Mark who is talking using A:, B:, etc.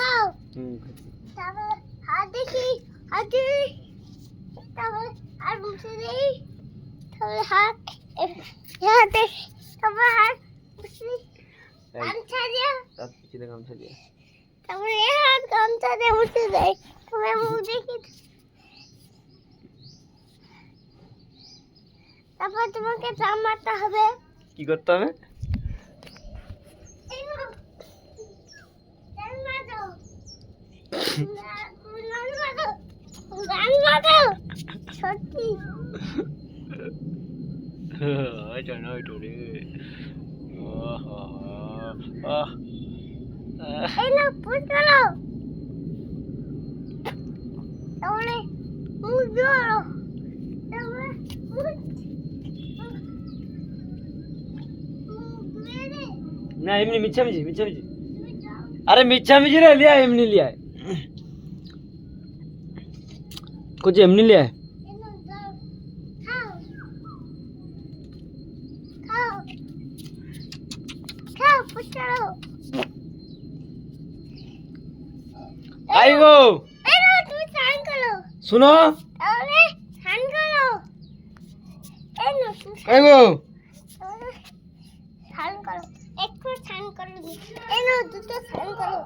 A: খাও তারপরে হাত দেখি হাত দিই তারপরে আর মুছে দিই তারপরে হাত হাতে তারপরে হাত মুছে গামছা দিয়ে
B: তার পিছনে গামছা দিয়ে
A: তারপরে হাত গামছা দিয়ে মুছে দেয় তারপরে মুখ দেখি তারপর তোমাকে চাপ মারতে হবে
B: কি করতে হবে
A: এই নাও চাপ মারো গান মারো সত্যি
B: জানো এটা রে
A: এই না পুশ করো তাহলে মুখ ধরো তারপরে মুখ ধুয়ে
B: না এমনি মিছামিছি আরে মিছামিছি রে লিয়া এমনি লিয়া कुछ एमनी लिया है आई गो सुनो आई गो
A: স্নান করো একটু স্নান করো দুটো স্নান করো